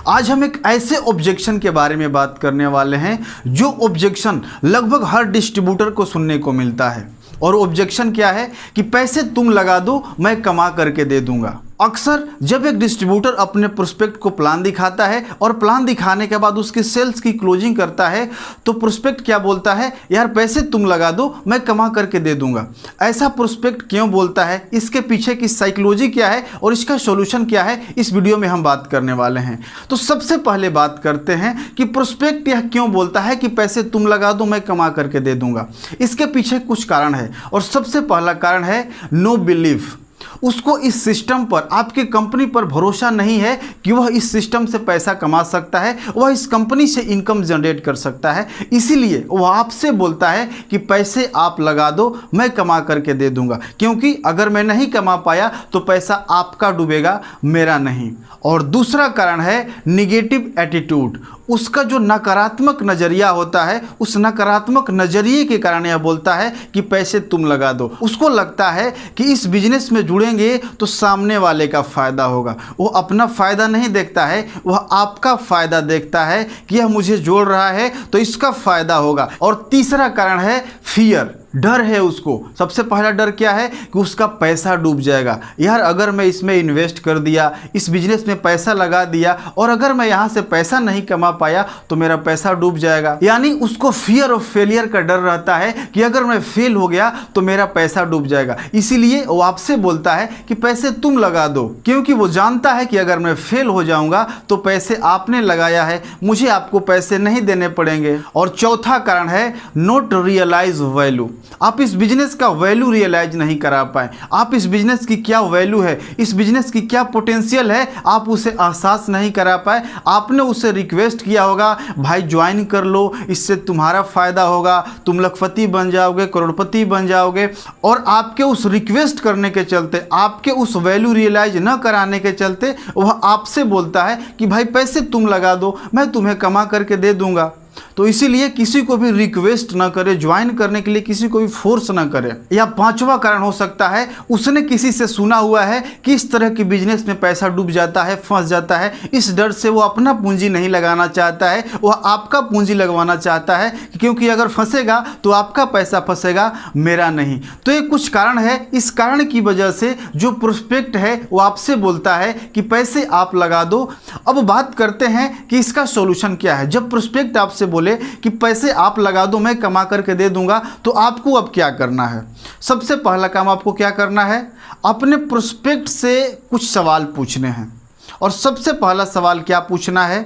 आज हम एक ऐसे ऑब्जेक्शन के बारे में बात करने वाले हैं जो ऑब्जेक्शन लगभग हर डिस्ट्रीब्यूटर को सुनने को मिलता है। और ऑब्जेक्शन क्या है कि पैसे तुम लगा दो, मैं कमा करके दे दूंगा। अक्सर जब एक डिस्ट्रीब्यूटर अपने प्रोस्पेक्ट को प्लान दिखाता है और प्लान दिखाने के बाद उसके सेल्स की क्लोजिंग करता है तो प्रोस्पेक्ट क्या बोलता है, यार पैसे तुम लगा दो, मैं कमा करके दे दूंगा। ऐसा प्रोस्पेक्ट क्यों बोलता है, इसके पीछे की साइकोलॉजी क्या है और इसका सॉल्यूशन क्या है, इस वीडियो में हम बात करने वाले हैं। तो सबसे पहले बात करते हैं कि प्रोस्पेक्ट यह क्यों बोलता है कि पैसे तुम लगा दो, मैं कमा करके दे दूंगा। इसके पीछे कुछ कारण है और सबसे पहला कारण है नो बिलीफ। उसको इस सिस्टम पर, आपकी कंपनी पर भरोसा नहीं है कि वह इस सिस्टम से पैसा कमा सकता है, वह इस कंपनी से इनकम जनरेट कर सकता है। इसीलिए वह आपसे बोलता है कि पैसे आप लगा दो, मैं कमा करके दे दूंगा, क्योंकि अगर मैं नहीं कमा पाया तो पैसा आपका डूबेगा, मेरा नहीं। और दूसरा कारण है निगेटिव एटीट्यूड। उसका जो नकारात्मक नज़रिया होता है, उस नकारात्मक नज़रिए के कारण यह बोलता है कि पैसे तुम लगा दो। उसको लगता है कि इस बिजनेस में जुड़ेंगे तो सामने वाले का फ़ायदा होगा। वो अपना फ़ायदा नहीं देखता है, वह आपका फ़ायदा देखता है कि यह मुझे जोड़ रहा है तो इसका फ़ायदा होगा। और तीसरा कारण है फियर, डर है उसको। सबसे पहला डर क्या है कि उसका पैसा डूब जाएगा। यार अगर मैं इसमें इन्वेस्ट कर दिया, इस बिजनेस में पैसा लगा दिया और अगर मैं यहाँ से पैसा नहीं कमा पाया तो मेरा पैसा डूब जाएगा। यानी उसको फियर ऑफ फेलियर का डर रहता है कि अगर मैं फेल हो गया तो मेरा पैसा डूब जाएगा। इसीलिए वो आपसे बोलता है कि पैसे तुम लगा दो, क्योंकि वो जानता है कि अगर मैं फेल हो जाऊंगा तो पैसे आपने लगाया है, मुझे आपको पैसे नहीं देने पड़ेंगे। और चौथा कारण है नॉट रियलाइज वैल्यू। आप इस बिजनेस का वैल्यू रियलाइज नहीं करा पाए। आप इस बिजनेस की क्या वैल्यू है, इस बिजनेस की क्या पोटेंशियल है, आप उसे एहसास नहीं करा पाए। आपने उसे रिक्वेस्ट किया होगा, भाई ज्वाइन कर लो, इससे तुम्हारा फ़ायदा होगा, तुम लखपति बन जाओगे, करोड़पति बन जाओगे। और आपके उस रिक्वेस्ट करने के चलते, आपके उस वैल्यू रियलाइज न कराने के चलते वह आपसे बोलता है कि भाई पैसे तुम लगा दो, मैं तुम्हें कमा करके दे दूंगा। तो इसीलिए किसी को भी रिक्वेस्ट ना करे, ज्वाइन करने के लिए किसी को भी फोर्स ना करे। या पांचवा कारण हो सकता है उसने किसी से सुना हुआ है कि इस तरह के बिजनेस में पैसा डूब जाता है, फंस जाता है। इस डर से वो अपना पूंजी नहीं लगाना चाहता है, वह आपका पूंजी लगवाना चाहता है, क्योंकि अगर फंसेगा तो आपका पैसा फंसेगा, मेरा नहीं। तो ये कुछ कारण है। इस कारण की वजह से जो प्रोस्पेक्ट है वो आपसे बोलता है कि पैसे आप लगा दो। अब बात करते हैं कि इसका सॉल्यूशन क्या है। जब प्रोस्पेक्ट आपसे बोले कि पैसे आप लगा दो, मैं कमा करके दे दूंगा, तो आपको अब क्या करना है? सबसे पहला काम आपको क्या करना है, अपने प्रोस्पेक्ट से कुछ सवाल पूछने हैं। और सबसे पहला सवाल क्या पूछना है,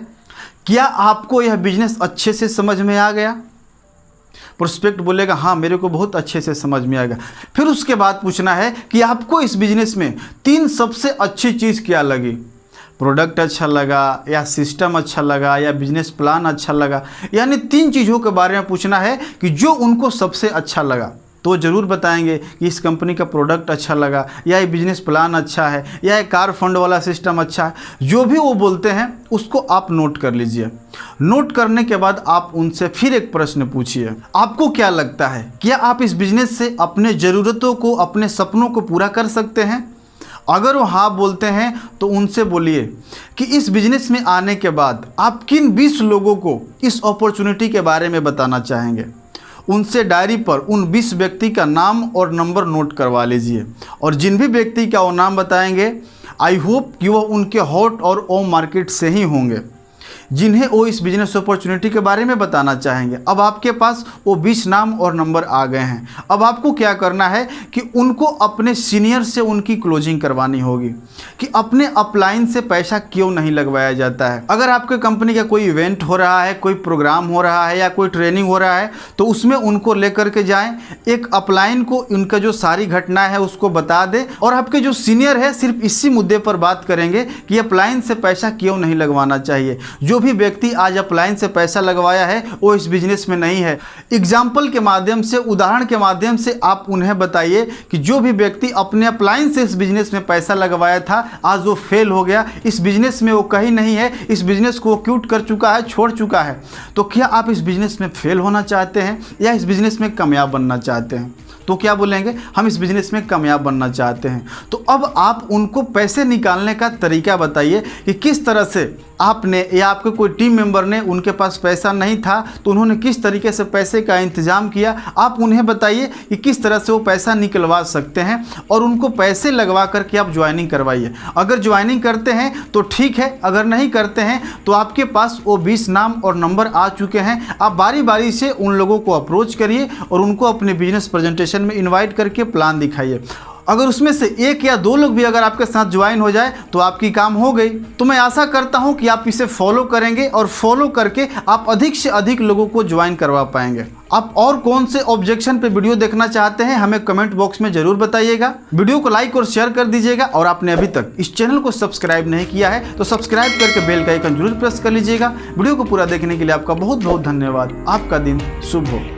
क्या आपको यह बिजनेस अच्छे से समझ में आ गया? प्रोस्पेक्ट बोलेगा हाँ मेरे को बहुत अच्छे से समझ में आएगा। फिर उसके बाद पूछना है कि आपको इस बिजनेस में 3 सबसे अच्छी चीज़ क्या लगी? प्रोडक्ट अच्छा लगा, या सिस्टम अच्छा लगा, या बिजनेस प्लान अच्छा लगा। यानी 3 चीज़ों के बारे में पूछना है कि जो उनको सबसे अच्छा लगा। तो ज़रूर बताएंगे कि इस कंपनी का प्रोडक्ट अच्छा लगा, या ये बिजनेस प्लान अच्छा है, या ये कार फंड वाला सिस्टम अच्छा है। जो भी वो बोलते हैं उसको आप नोट कर लीजिए। नोट करने के बाद आप उनसे फिर एक प्रश्न पूछिए, आपको क्या लगता है, क्या आप इस बिजनेस से अपने ज़रूरतों को, अपने सपनों को पूरा कर सकते हैं? अगर वो हाँ बोलते हैं तो उनसे बोलिए कि इस बिजनेस में आने के बाद आप किन 20 लोगों को इस अपॉर्चुनिटी के बारे में बताना चाहेंगे। उनसे डायरी पर उन 20 व्यक्ति का नाम और नंबर नोट करवा लीजिए। और जिन भी व्यक्ति का वो नाम बताएंगे, आई होप कि वह उनके हॉट और ओम मार्केट से ही होंगे, जिन्हें वो इस बिजनेस अपॉर्चुनिटी के बारे में बताना चाहेंगे। अब आपके पास वो 20 नाम और नंबर आ गए हैं। अब आपको क्या करना है कि उनको अपने सीनियर से उनकी क्लोजिंग करवानी होगी कि अपने अपलाइन से पैसा क्यों नहीं लगवाया जाता है। अगर आपके कंपनी का कोई इवेंट हो रहा है, कोई प्रोग्राम हो रहा है, या कोई ट्रेनिंग हो रहा है, तो उसमें उनको लेकर के जाएं, एक अपलाइन को उनका जो सारी घटनाएं है उसको बता दें। और आपके जो सीनियर है सिर्फ इसी मुद्दे पर बात करेंगे कि अपलाइन से पैसा क्यों नहीं लगवाना चाहिए। जो भी व्यक्ति आज अपलाइन से पैसा लगवाया है वो इस बिजनेस में नहीं है। एग्जाम्पल के माध्यम से, उदाहरण के माध्यम से आप उन्हें बताइए कि जो भी व्यक्ति अपने अपलाइन से इस बिजनेस में पैसा लगवाया था, आज वो फेल हो गया, इस बिजनेस में वो कहीं नहीं है, इस बिजनेस को वो क्विट कर चुका है, छोड़ चुका है। तो क्या आप इस बिजनेस में फेल होना चाहते हैं या इस बिजनेस में कामयाब बनना चाहते हैं? तो क्या बोलेंगे, हम इस बिजनेस में कामयाब बनना चाहते हैं। तो अब आप उनको पैसे निकालने का तरीका बताइए कि किस तरह से आपने या आपके कोई टीम मेंबर ने, उनके पास पैसा नहीं था तो उन्होंने किस तरीके से पैसे का इंतजाम किया, आप उन्हें बताइए कि किस तरह से वो पैसा निकलवा सकते हैं और उनको पैसे लगवा करके आप ज्वाइनिंग करवाइए। अगर ज्वाइनिंग करते हैं तो ठीक है, अगर नहीं करते हैं तो आपके पास वो 20 नाम और नंबर आ चुके हैं। आप बारी बारी से उन लोगों को अप्रोच करिए और उनको अपने बिजनेस प्रेजेंटेशन में इनवाइट करके प्लान दिखाइए। अगर उसमें से 1 या 2 लोग भी अगर आपके साथ ज्वाइन हो जाए तो आपकी काम हो गई। तो मैं आशा करता हूं कि आप इसे फॉलो करेंगे और फॉलो करके आप अधिक से अधिक लोगों को ज्वाइन करवा पाएंगे। आप और कौन से ऑब्जेक्शन पे वीडियो देखना चाहते हैं हमें कमेंट बॉक्स में जरूर बताइएगा। वीडियो को लाइक और शेयर कर दीजिएगा और आपने अभी तक इस चैनल को सब्सक्राइब नहीं किया है तो सब्सक्राइब करके बेल का आइकन जरूर प्रेस कर लीजिएगा। वीडियो को पूरा देखने के लिए आपका बहुत बहुत धन्यवाद। आपका दिन शुभ हो।